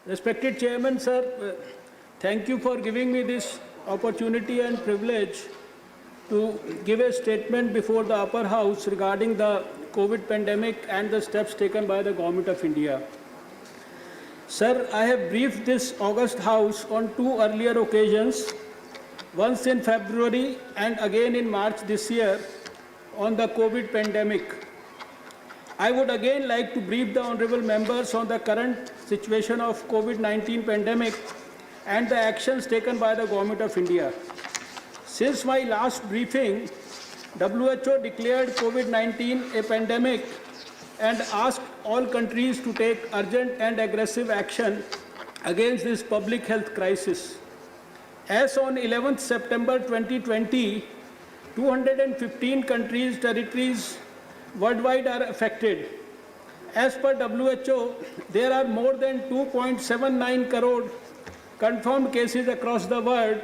Respected Chairman, sir, thank you for giving me this opportunity and privilege to give a statement before the upper house regarding the COVID pandemic and the steps taken by the Government of India. Sir, I have briefed this August House on two earlier occasions, once in February and again in March this year, on the COVID pandemic. I would again like to brief the honourable members on the current situation of COVID-19 pandemic and the actions taken by the Government of India. Since my last briefing, WHO declared COVID-19 a pandemic and asked all countries to take urgent and aggressive action against this public health crisis. As on 11th September 2020, 215 countries, territories worldwide are affected. As per WHO, there are more than 2.79 crore confirmed cases across the world,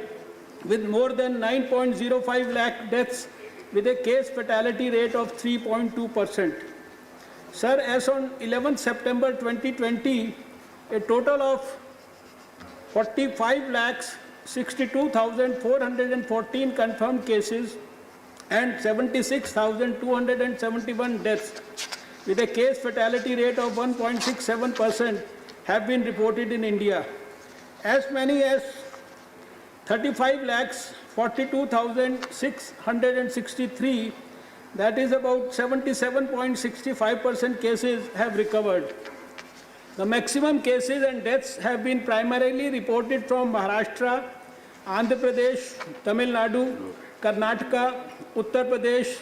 with more than 9.05 lakh deaths, with a case fatality rate of 3.2%. Sir, as on 11th September 2020, a total of 45 lakhs 62,414 confirmed cases and 76,271 deaths, with a case fatality rate of 1.67% have been reported in India. As many as 35 lakhs 42,663, that is about 77.65% cases have recovered. The maximum cases and deaths have been primarily reported from Maharashtra, Andhra Pradesh, Tamil Nadu, Karnataka, Uttar Pradesh,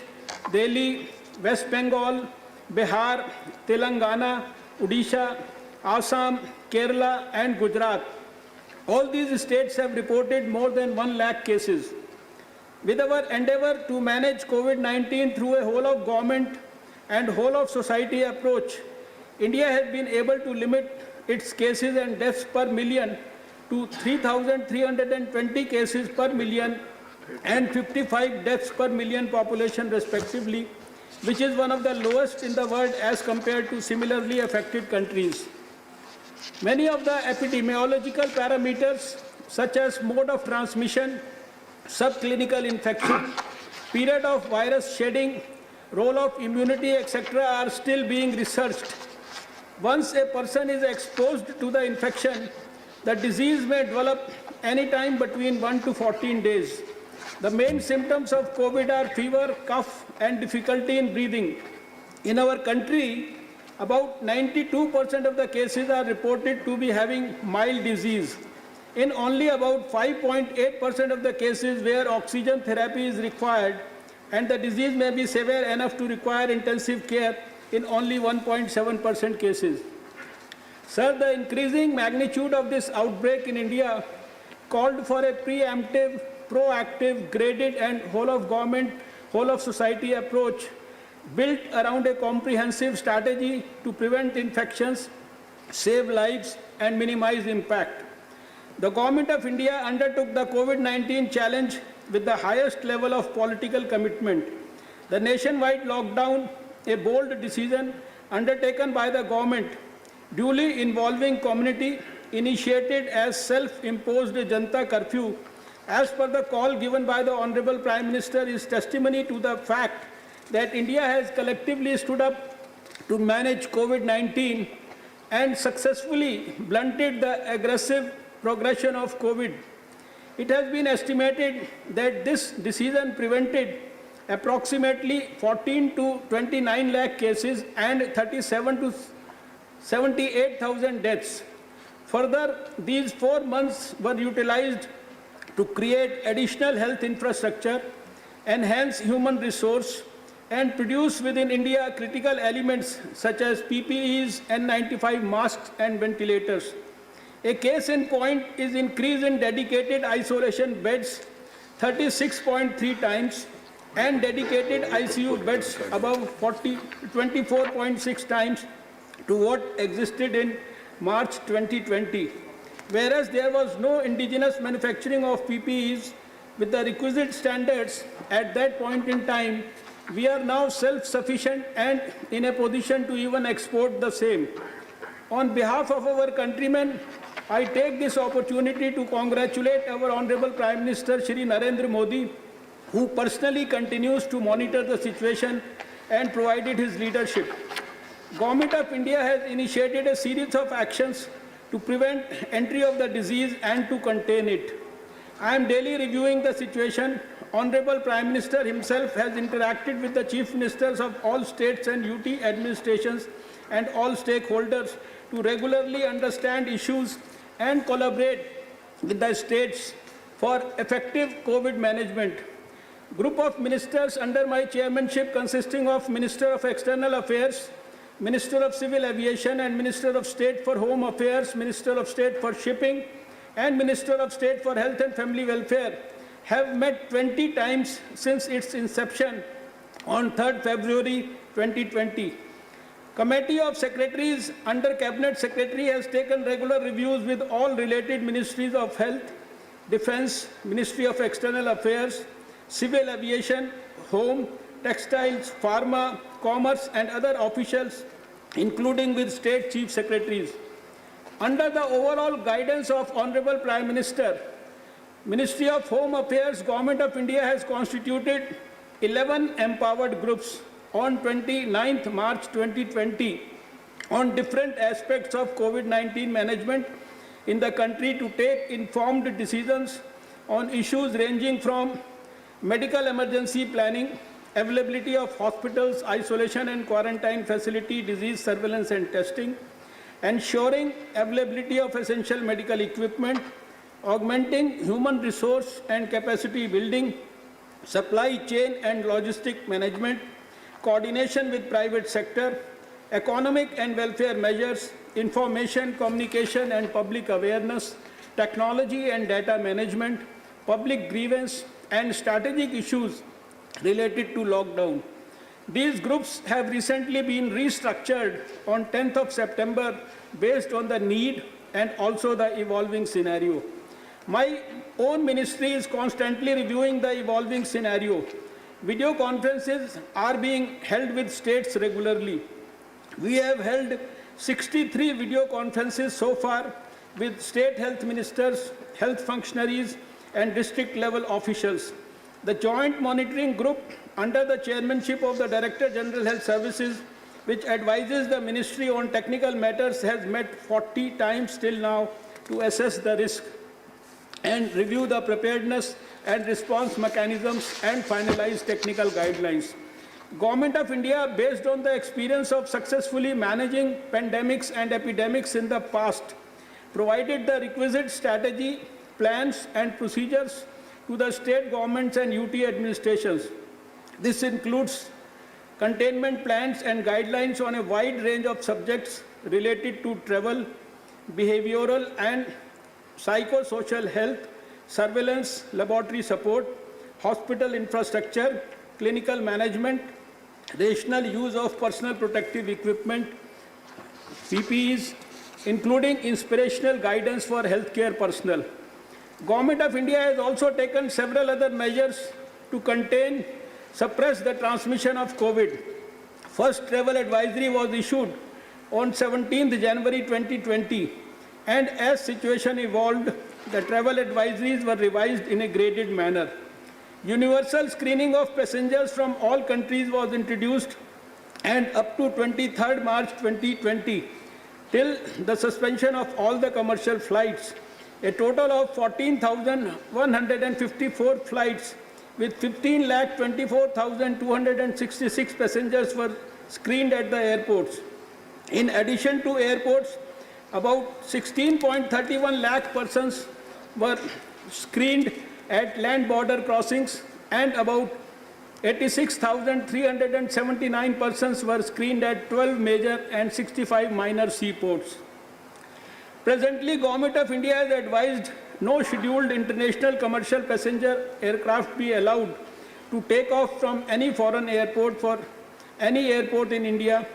Delhi, West Bengal, Bihar, Telangana, Odisha, Assam, Kerala and Gujarat. All these states have reported more than 1 lakh cases. With our endeavour to manage COVID-19 through a whole of government and whole of society approach, India has been able to limit its cases and deaths per million to 3,320 cases per million and 55 deaths per million population respectively, which is one of the lowest in the world as compared to similarly affected countries. Many of the epidemiological parameters such as mode of transmission, subclinical infection, period of virus shedding, role of immunity, etc. are still being researched. Once a person is exposed to the infection, the disease may develop any time between 1 to 14 days. The main symptoms of COVID are fever, cough, and difficulty in breathing. In our country, about 92% of the cases are reported to be having mild disease. In only about 5.8% of the cases where oxygen therapy is required, and the disease may be severe enough to require intensive care in only 1.7% cases. Sir, the increasing magnitude of this outbreak in India called for a preemptive, proactive, graded and whole of government, whole of society approach built around a comprehensive strategy to prevent infections, save lives and minimize impact. The Government of India undertook the COVID-19 challenge with the highest level of political commitment. The nationwide lockdown, a bold decision undertaken by the government, duly involving community, initiated as self-imposed Janta curfew, as per the call given by the Honorable Prime Minister, is testimony to the fact that India has collectively stood up to manage COVID-19 and successfully blunted the aggressive progression of COVID. It has been estimated that this decision prevented approximately 14 to 29 lakh cases and 37 to 78,000 deaths. Further, these 4 months were utilized to create additional health infrastructure, enhance human resource, and produce within India critical elements such as PPEs, N95 masks, and ventilators. A case in point is increase in dedicated isolation beds 36.3 times and dedicated ICU beds above 24.6 times to what existed in March 2020. Whereas there was no indigenous manufacturing of PPEs with the requisite standards at that point in time, we are now self-sufficient and in a position to even export the same. On behalf of our countrymen, I take this opportunity to congratulate our Honorable Prime Minister Shri Narendra Modi, who personally continues to monitor the situation and provided his leadership. Government of India has initiated a series of actions to prevent entry of the disease and to contain it. I am daily reviewing the situation. Honorable Prime Minister himself has interacted with the Chief Ministers of all states and UT administrations and all stakeholders to regularly understand issues and collaborate with the states for effective COVID management. Group of ministers under my chairmanship consisting of Minister of External Affairs, Minister of Civil Aviation and Minister of State for Home Affairs, Minister of State for Shipping and Minister of State for Health and Family Welfare have met 20 times since its inception on 3rd February 2020. Committee of Secretaries under Cabinet Secretary has taken regular reviews with all related ministries of Health, Defence, Ministry of External Affairs, Civil Aviation, Home, Textiles, Pharma, Commerce and other officials, including with State Chief Secretaries. Under the overall guidance of Honorable Prime Minister, Ministry of Home Affairs, Government of India has constituted 11 empowered groups on 29th March 2020 on different aspects of COVID-19 management in the country to take informed decisions on issues ranging from medical emergency planning, availability of hospitals, isolation and quarantine facility, disease surveillance and testing, ensuring availability of essential medical equipment, augmenting human resource and capacity building, supply chain and logistic management, coordination with private sector, economic and welfare measures, information, communication and public awareness, technology and data management, public grievance and strategic issues related to lockdown. These groups have recently been restructured on 10th of September based on the need and also the evolving scenario. My own ministry is constantly reviewing the evolving scenario. Video conferences are being held with states regularly. We have held 63 video conferences so far with state health ministers, health functionaries, and district level officials. The Joint Monitoring Group under the chairmanship of the Director General Health Services, which advises the Ministry on technical matters, has met 40 times till now to assess the risk and review the preparedness and response mechanisms and finalize technical guidelines. Government of India, based on the experience of successfully managing pandemics and epidemics in the past, provided the requisite strategy, plans and procedures to the state governments and UT administrations. This includes containment plans and guidelines on a wide range of subjects related to travel, behavioral and psychosocial health, surveillance, laboratory support, hospital infrastructure, clinical management, rational use of personal protective equipment, PPEs, including inspirational guidance for healthcare personnel. Government of India has also taken several other measures to contain, suppress the transmission of COVID. First travel advisory was issued on 17th January 2020, and as situation evolved, the travel advisories were revised in a graded manner. Universal screening of passengers from all countries was introduced, and up to 23rd March 2020, till the suspension of all the commercial flights, a total of 14,154 flights with 15,24,266 passengers were screened at the airports. In addition to airports, about 16.31 lakh persons were screened at land border crossings, and about 86,379 persons were screened at 12 major and 65 minor seaports. Presently, Government of India has advised no scheduled international commercial passenger aircraft be allowed to take off from any foreign airport for any airport in India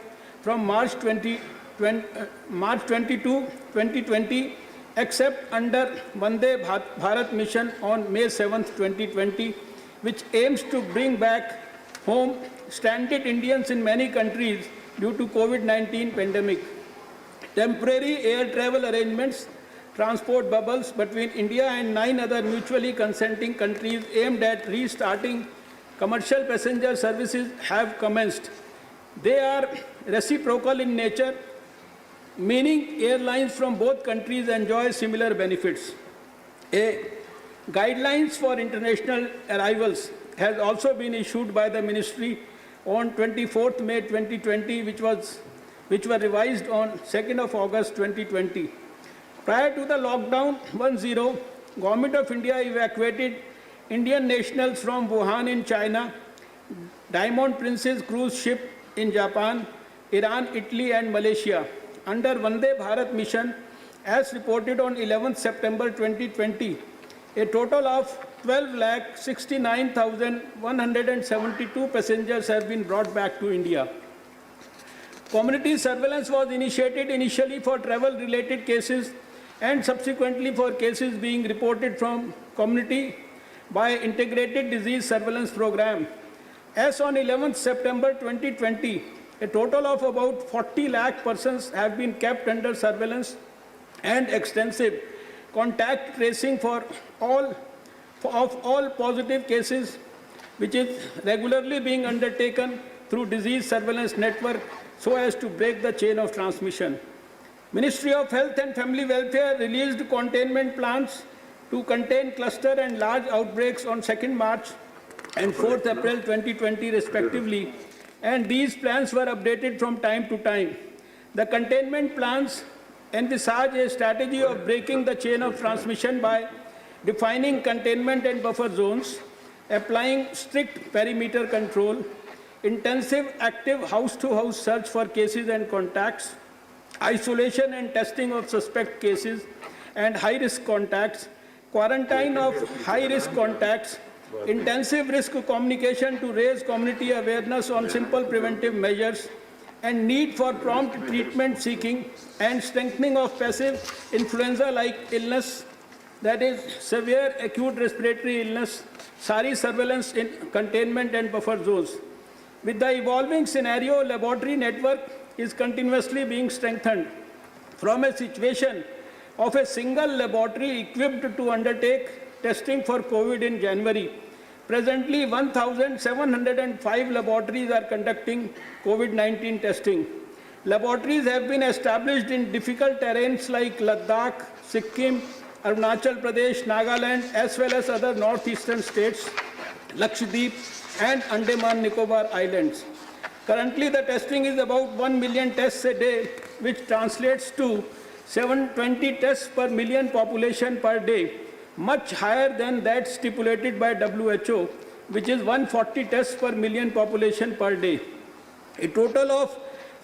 from March 22, 2020, except under Vande Bharat mission on May 7, 2020, which aims to bring back home stranded Indians in many countries due to COVID-19 pandemic. temporary air travel arrangements, transport bubbles between India and 9 other mutually consenting countries aimed at restarting commercial passenger services have commenced. They are reciprocal in nature, meaning airlines from both countries enjoy similar benefits. A guidelines for international arrivals has also been issued by the Ministry on 24th May 2020, which were revised on 2nd of August 2020. Prior to the lockdown 1.0, Government of India evacuated Indian nationals from Wuhan in China, Diamond Princess cruise ship in Japan, Iran, Italy and Malaysia under Vande Bharat mission. As reported on 11th September 2020, a total of 12,69,172 passengers have been brought back to India. Community surveillance was initiated initially for travel-related cases and subsequently for cases being reported from community by Integrated Disease Surveillance Program. As on 11th September 2020, a total of about 40 lakh persons have been kept under surveillance and extensive contact tracing for all positive cases, which is regularly being undertaken through disease surveillance network so as to break the chain of transmission. Ministry of Health and Family Welfare released containment plans to contain cluster and large outbreaks on 2nd March and 4th April 2020 respectively, and these plans were updated from time to time. The containment plans envisage a strategy of breaking the chain of transmission by defining containment and buffer zones, applying strict perimeter control, intensive active house-to-house search for cases and contacts, isolation and testing of suspect cases and high-risk contacts, quarantine of high-risk contacts, intensive risk communication to raise community awareness on simple preventive measures, and need for prompt treatment seeking and strengthening of passive influenza-like illness, that is severe acute respiratory illness, SARI surveillance in containment and buffer zones. With the evolving scenario, laboratory network is continuously being strengthened. From a situation of a single laboratory equipped to undertake testing for COVID in January, presently 1,705 laboratories are conducting COVID-19 testing. Laboratories have been established in difficult terrains like Ladakh, Sikkim, Arunachal Pradesh, Nagaland, as well as other northeastern states, Lakshadweep and Andaman Nicobar Islands. Currently, the testing is about 1 million tests a day, which translates to 720 tests per million population per day, much higher than that stipulated by WHO, which is 140 tests per million population per day. A total of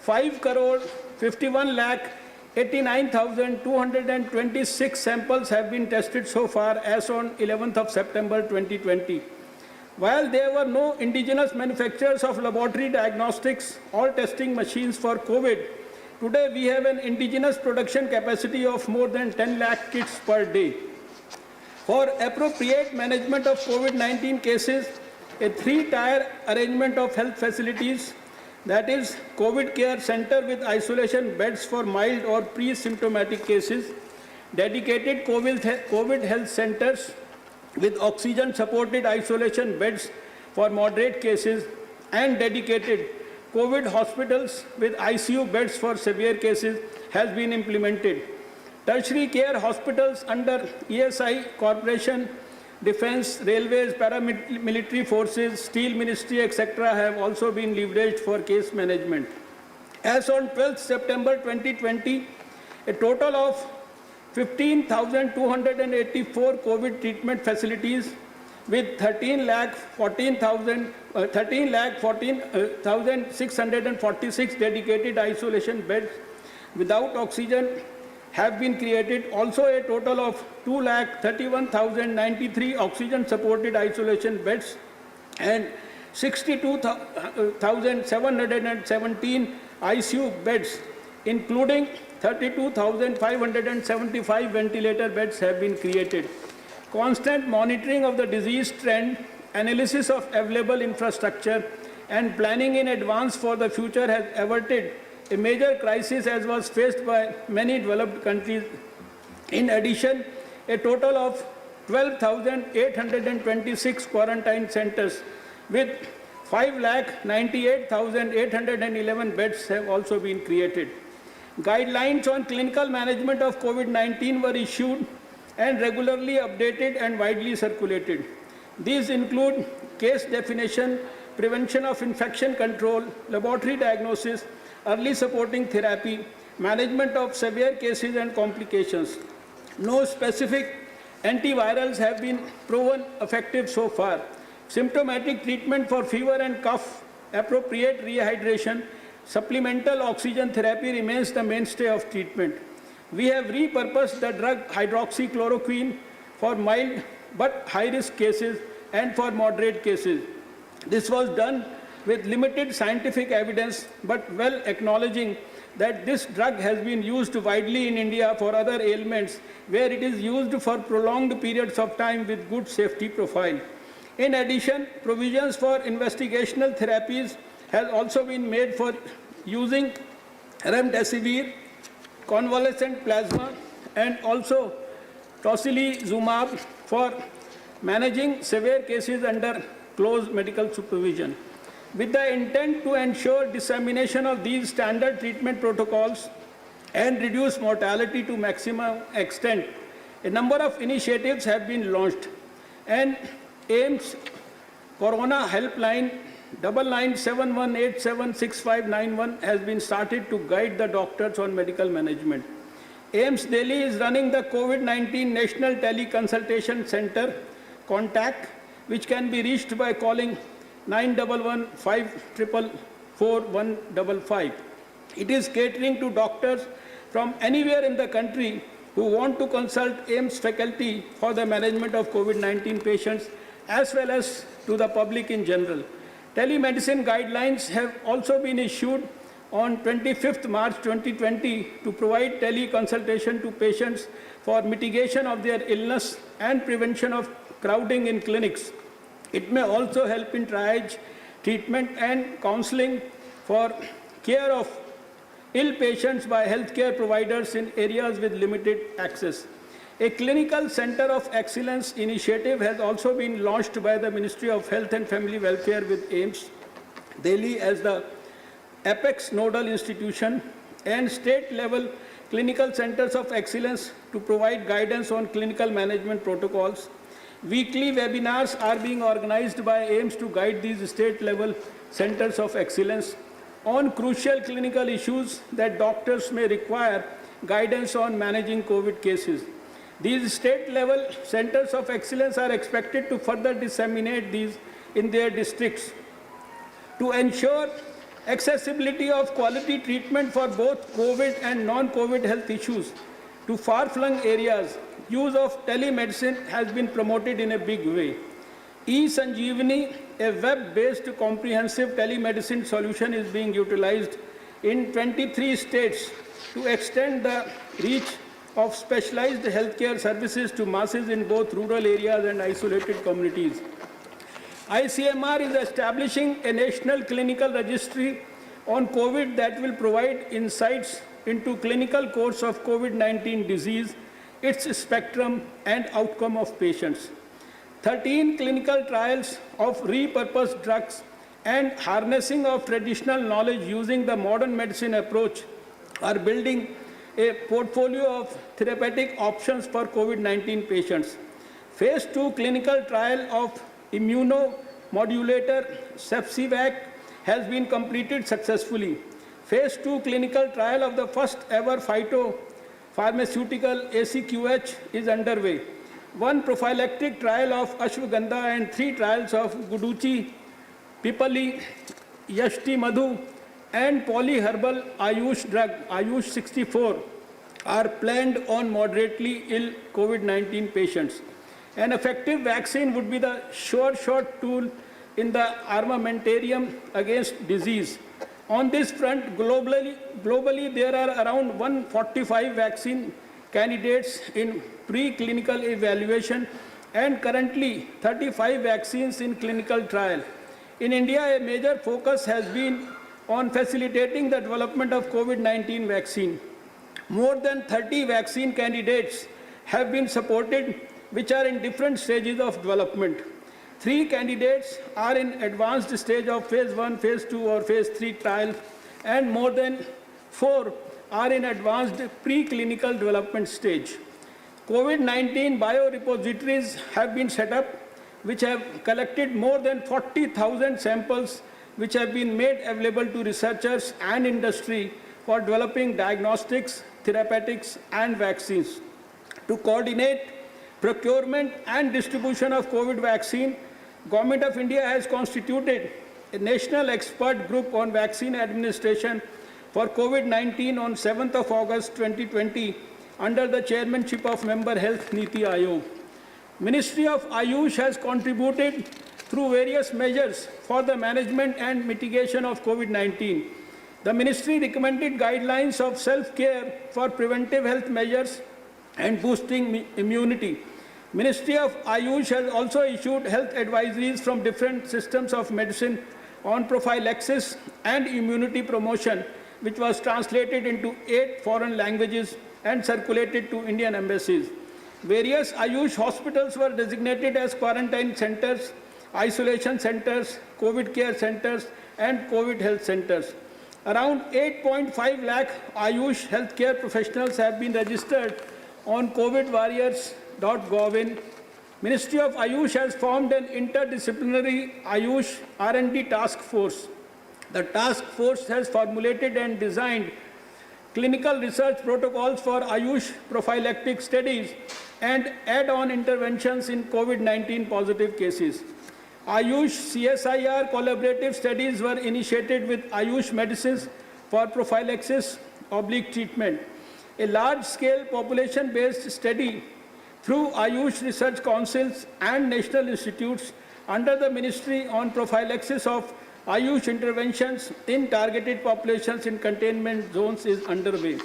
5,51,89,226 samples have been tested so far as on 11th of September 2020. While there were no indigenous manufacturers of laboratory diagnostics or testing machines for COVID, today we have an indigenous production capacity of more than 10 lakh kits per day. For appropriate management of COVID-19 cases, a 3-tier arrangement of health facilities, that is COVID care center with isolation beds for mild or pre-symptomatic cases, dedicated COVID health centers with oxygen-supported isolation beds for moderate cases, and dedicated COVID hospitals with ICU beds for severe cases has been implemented. Tertiary care hospitals under ESI Corporation, Defence, Railways, Paramilitary Forces, Steel Ministry, etc. have also been leveraged for case management. As on 12th September 2020, a total of 15,284 COVID treatment facilities with 13,14,646 dedicated isolation beds without oxygen have been created. Also, a total of 2,31,093 oxygen-supported isolation beds and 62,717 ICU beds, including 32,575 ventilator beds have been created. Constant monitoring of the disease trend, analysis of available infrastructure, and planning in advance for the future has averted a major crisis as was faced by many developed countries. In addition, a total of 12,826 quarantine centers with 5,98,811 beds have also been created. Guidelines on clinical management of COVID-19 were issued and regularly updated and widely circulated. These include case definition, prevention of infection control, laboratory diagnosis, early supporting therapy, management of severe cases and complications. No specific antivirals have been proven effective so far. Symptomatic treatment for fever and cough, appropriate rehydration, supplemental oxygen therapy remains the mainstay of treatment. We have repurposed the drug hydroxychloroquine for mild but high-risk cases and for moderate cases. This was done with limited scientific evidence, but well acknowledging that this drug has been used widely in India for other ailments where it is used for prolonged periods of time with good safety profile. In addition, provisions for investigational therapies has also been made for using remdesivir, convalescent plasma, and also tocilizumab for managing severe cases under close medical supervision. With the intent to ensure dissemination of these standard treatment protocols and reduce mortality to maximum extent, a number of initiatives have been launched. And AIIMS Corona Helpline 9971876591 has been started to guide the doctors on medical management. AIIMS Delhi is running the COVID-19 National Teleconsultation Center, CONTACT, which can be reached by calling 911-544-155. It is catering to doctors from anywhere in the country who want to consult AIIMS faculty for the management of COVID-19 patients, as well as to the public in general. Telemedicine guidelines have also been issued on 25th March 2020 to provide teleconsultation to patients for mitigation of their illness and prevention of crowding in clinics. It may also help in triage, treatment and counseling for care of ill patients by healthcare providers in areas with limited access. A clinical center of excellence initiative has also been launched by the Ministry of Health and Family Welfare with AIIMS Delhi as the apex nodal institution, and state-level clinical centers of excellence to provide guidance on clinical management protocols. Weekly webinars are being organized by AIIMS to guide these state-level centers of excellence on crucial clinical issues that doctors may require guidance on managing COVID cases. These state-level centers of excellence are expected to further disseminate these in their districts. To ensure accessibility of quality treatment for both COVID and non-COVID health issues to far-flung areas, use of telemedicine has been promoted in a big way. eSanjeevani, a web-based comprehensive telemedicine solution, is being utilized in 23 states to extend the reach of specialized healthcare services to masses in both rural areas and isolated communities. ICMR is establishing a national clinical registry on COVID that will provide insights into clinical course of COVID-19 disease, its spectrum and outcome of patients. 13 clinical trials of repurposed drugs and harnessing of traditional knowledge using the modern medicine approach are building a portfolio of therapeutic options for COVID-19 patients. Phase 2 clinical trial of immunomodulator Sepsivac has been completed successfully. Phase 2 clinical trial of the first ever phytopharmaceutical ACQH is underway. 1 prophylactic trial of ashwagandha and 3 trials of Guduchi, Pipali, Yashti Madhu and polyherbal Ayush drug, Ayush 64, are planned on moderately ill COVID-19 patients. An effective vaccine would be the sure shot tool in the armamentarium against disease. On this front, globally there are around 145 vaccine candidates in preclinical evaluation and currently 35 vaccines in clinical trial. In India, a major focus has been on facilitating the development of COVID-19 vaccine. More than 30 vaccine candidates have been supported, which are in different stages of development. 3 candidates are in advanced stage of phase 1, phase 2 or phase 3 trial, and more than 4 are in advanced preclinical development stage. COVID-19 biorepositories have been set up, which have collected more than 40,000 samples, which have been made available to researchers and industry for developing diagnostics, therapeutics, and vaccines. To coordinate procurement and distribution of COVID vaccine, Government of India has constituted a national expert group on vaccine administration for COVID-19 on 7th of August 2020 under the chairmanship of Member Health Niti Aayog. Ministry of Ayush has contributed through various measures for the management and mitigation of COVID-19. The ministry recommended guidelines of self-care for preventive health measures and boosting immunity. Ministry of Ayush has also issued health advisories from different systems of medicine on prophylaxis and immunity promotion, which was translated into 8 foreign languages and circulated to Indian embassies. Various Ayush hospitals were designated as quarantine centers, isolation centers, COVID care centers, and COVID health centers. Around 8.5 lakh Ayush healthcare professionals have been registered on covidwarriors.gov. Ministry of Ayush has formed an interdisciplinary Ayush R&D task force. The task force has formulated and designed clinical research protocols for Ayush prophylactic studies and add-on interventions in COVID-19 positive cases. Ayush CSIR collaborative studies were initiated with Ayush medicines for prophylaxis/treatment. A large-scale population-based study through Ayush Research Councils and national institutes under the Ministry on prophylaxis of Ayush interventions in targeted populations in containment zones is underway.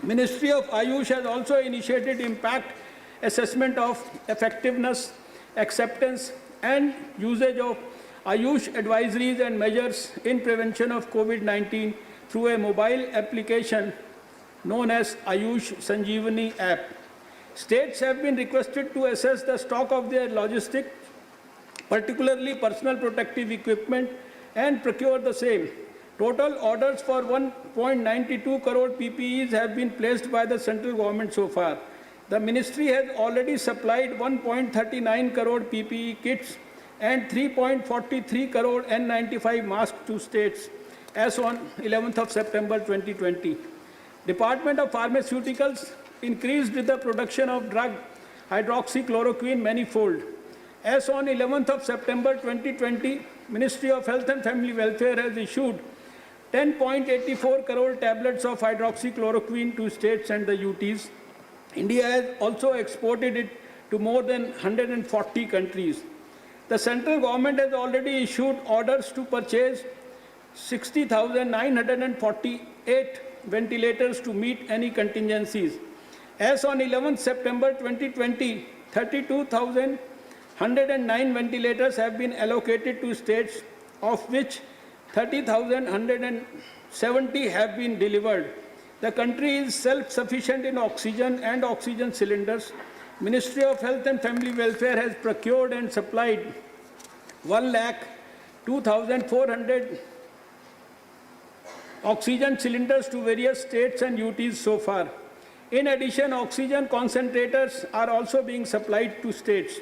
Ministry of Ayush has also initiated impact assessment of effectiveness, acceptance, and usage of Ayush advisories and measures in prevention of COVID-19 through a mobile application known as Ayush Sanjeevani app. States have been requested to assess the stock of their logistics, particularly personal protective equipment, and procure the same. Total orders for 1.92 crore PPEs have been placed by the central government so far. The ministry has already supplied 1.39 crore PPE kits and 3.43 crore N95 masks to states as on 11th of September 2020. Department of Pharmaceuticals increased the production of drug hydroxychloroquine manifold. As on 11th of September 2020, Ministry of Health and Family Welfare has issued 10.84 crore tablets of hydroxychloroquine to states and the UTs. India has also exported it to more than 140 countries. The central government has already issued orders to purchase 60,948 ventilators to meet any contingencies. As on 11th September 2020, 32,109 ventilators have been allocated to states, of which 30,170 have been delivered. The country is self-sufficient in oxygen and oxygen cylinders. Ministry of Health and Family Welfare has procured and supplied 1,02,400 oxygen cylinders to various states and UTs so far. In addition, oxygen concentrators are also being supplied to states.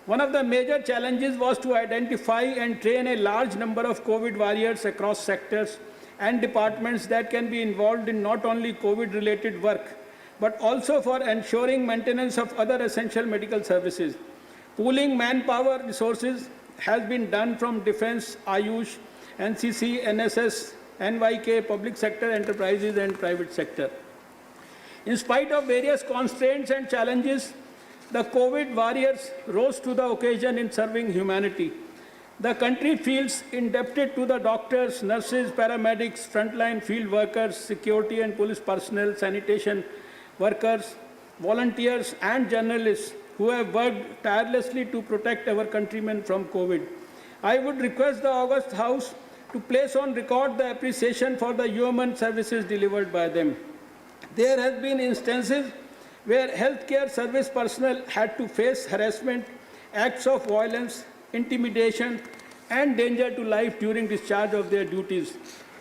One of the major challenges was to identify and train a large number of COVID warriors across sectors and departments that can be involved in not only COVID-related work, but also for ensuring maintenance of other essential medical services. Pooling manpower resources has been done from Defense, Ayush, NCC, NSS, NYK, public sector enterprises and private sector. In spite of various constraints and challenges, the COVID warriors rose to the occasion in serving humanity. The country feels indebted to the doctors, nurses, paramedics, frontline field workers, security and police personnel, sanitation workers, volunteers and journalists who have worked tirelessly to protect our countrymen from COVID. I would request the August House to place on record the appreciation for the human services delivered by them. There have been instances where healthcare service personnel had to face harassment, acts of violence, intimidation, and danger to life during discharge of their duties.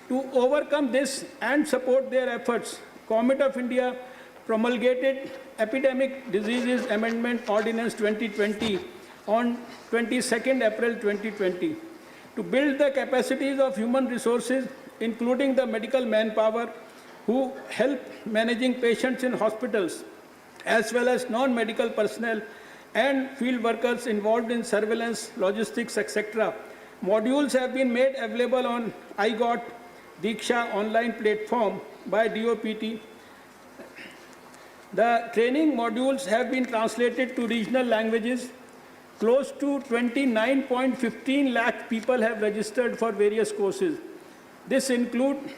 To overcome this and support their efforts, Government of India promulgated Epidemic Diseases Amendment Ordinance 2020 on 22nd April 2020 to build the capacities of human resources, including the medical manpower who help managing patients in hospitals, as well as non-medical personnel and field workers involved in surveillance, logistics, etc. Modules have been made available on iGOT Diksha online platform by DOPT. The training modules have been translated to regional languages. Close to 29.15 lakh people have registered for various courses. This includes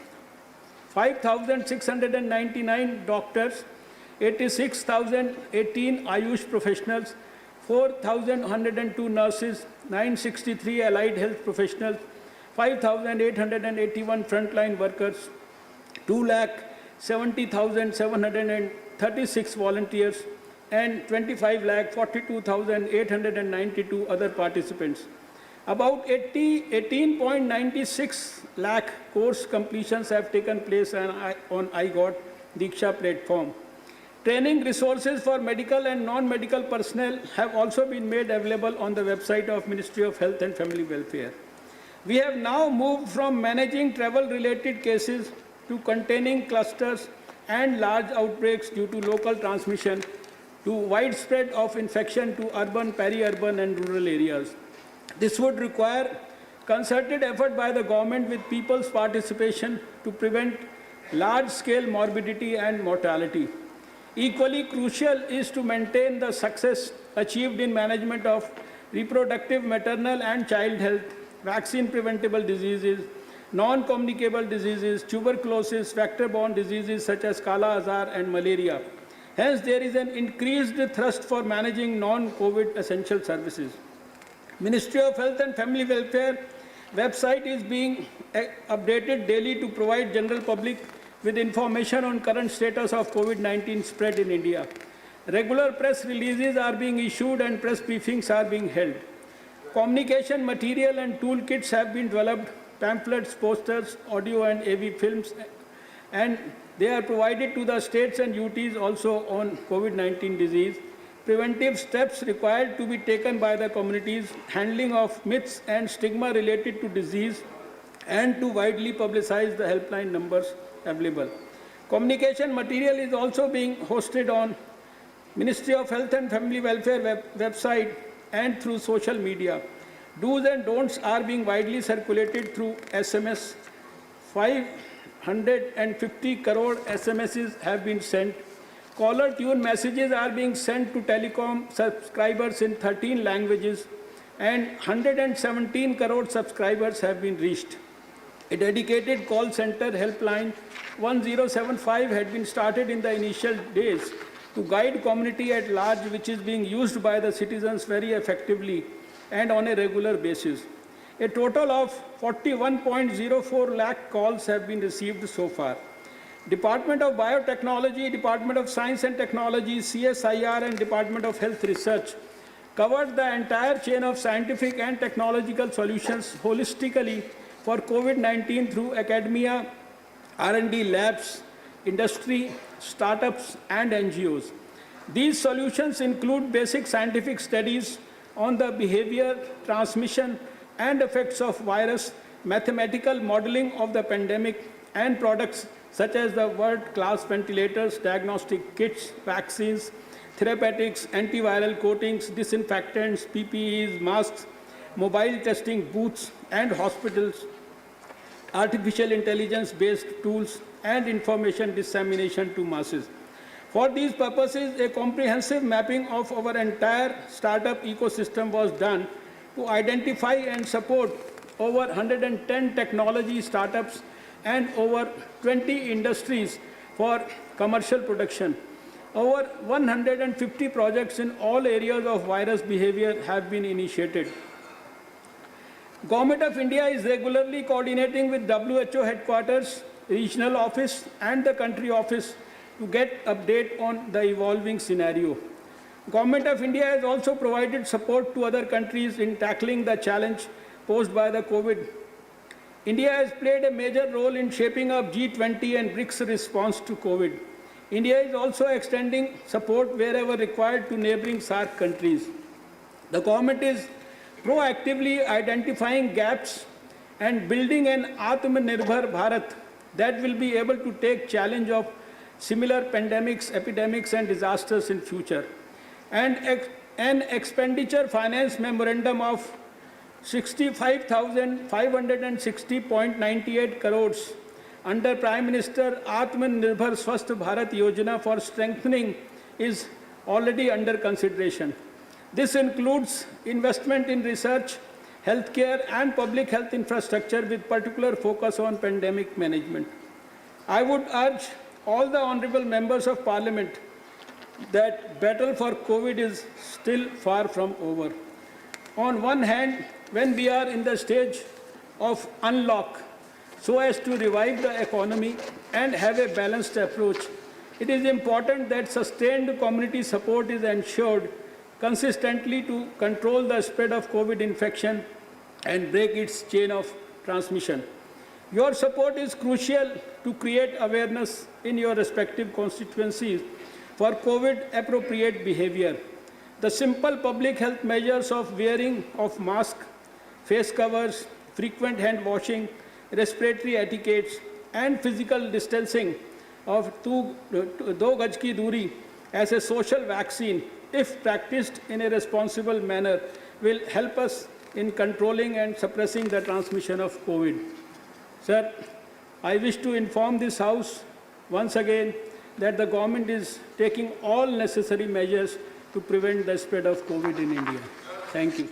5,699 doctors, 86,018 Ayush professionals, 4,102 nurses, 963 allied health professionals, 5,881 frontline workers, 2,70,736 volunteers, and 25,42,892 other participants. About 18.96 lakh course completions have taken place on iGOT Diksha platform. Training resources for medical and non-medical personnel have also been made available on the website of Ministry of Health and Family Welfare. We have now moved from managing travel-related cases to containing clusters and large outbreaks due to local transmission to widespread of infection to urban, peri-urban and rural areas. This would require concerted effort by the government with people's participation to prevent large-scale morbidity and mortality. Equally crucial is to maintain the success achieved in management of reproductive, maternal and child health, vaccine-preventable diseases, non-communicable diseases, tuberculosis, vector-borne diseases such as Kala Azar and malaria. Hence, there is an increased thrust for managing non-COVID essential services. Ministry of Health and Family Welfare website is being updated daily to provide general public with information on current status of COVID-19 spread in India. Regular press releases are being issued and press briefings are being held. Communication material and toolkits have been developed, pamphlets, posters, audio and AV films, and they are provided to the states and UTs also on COVID-19 disease. Preventive steps required to be taken by the communities, handling of myths and stigma related to disease, and to widely publicize the helpline numbers available. Communication material is also being hosted on Ministry of Health and Family Welfare website and through social media. Do's and don'ts are being widely circulated through SMS. 550 crore SMSs have been sent. Caller tune messages are being sent to telecom subscribers in 13 languages, and 117 crore subscribers have been reached. A dedicated call center helpline 1075 had been started in the initial days to guide community at large, which is being used by the citizens very effectively and on a regular basis. A total of 41.04 lakh calls have been received so far. Department of Biotechnology, Department of Science and Technology, CSIR and Department of Health Research covered the entire chain of scientific and technological solutions holistically for COVID-19 through academia, R&D labs, industry, startups and NGOs. These solutions include basic scientific studies on the behavior, transmission and effects of virus, mathematical modeling of the pandemic, and products such as the world-class ventilators, diagnostic kits, vaccines, therapeutics, antiviral coatings, disinfectants, PPEs, masks, mobile testing booths and hospitals, artificial intelligence-based tools, and information dissemination to masses. For these purposes, a comprehensive mapping of our entire startup ecosystem was done to identify and support over 110 technology startups and over 20 industries for commercial production. Over 150 projects in all areas of virus behavior have been initiated. Government of India is regularly coordinating with WHO headquarters, regional office and the country office to get update on the evolving scenario. Government of India has also provided support to other countries in tackling the challenge posed by the COVID. India has played a major role in shaping up G20 and BRICS response to COVID. India is also extending support wherever required to neighboring SAARC countries. The government is proactively identifying gaps and building an Atmanirbhar Bharat that will be able to take challenge of similar pandemics, epidemics and disasters in future. And an expenditure finance memorandum of 65,560.98 crores under Prime Minister Atmanirbhar Swasth Bharat Yojana for strengthening is already under consideration. This includes investment in research, healthcare and public health infrastructure with particular focus on pandemic management. I would urge all the honorable members of Parliament that battle for COVID is still far from over. On one hand, when we are in the stage of unlock so as to revive the economy and have a balanced approach, it is important that sustained community support is ensured consistently to control the spread of COVID infection and break its chain of transmission. Your support is crucial to create awareness in your respective constituencies for COVID-appropriate behavior. The simple public health measures of wearing of masks, face covers, frequent hand washing, respiratory etiquettes, and physical distancing of 2 gaj ki duri as a social vaccine, if practiced in a responsible manner, will help us in controlling and suppressing the transmission of COVID. Sir, I wish to inform this House once again that the government is taking all necessary measures to prevent the spread of COVID in India. Thank you.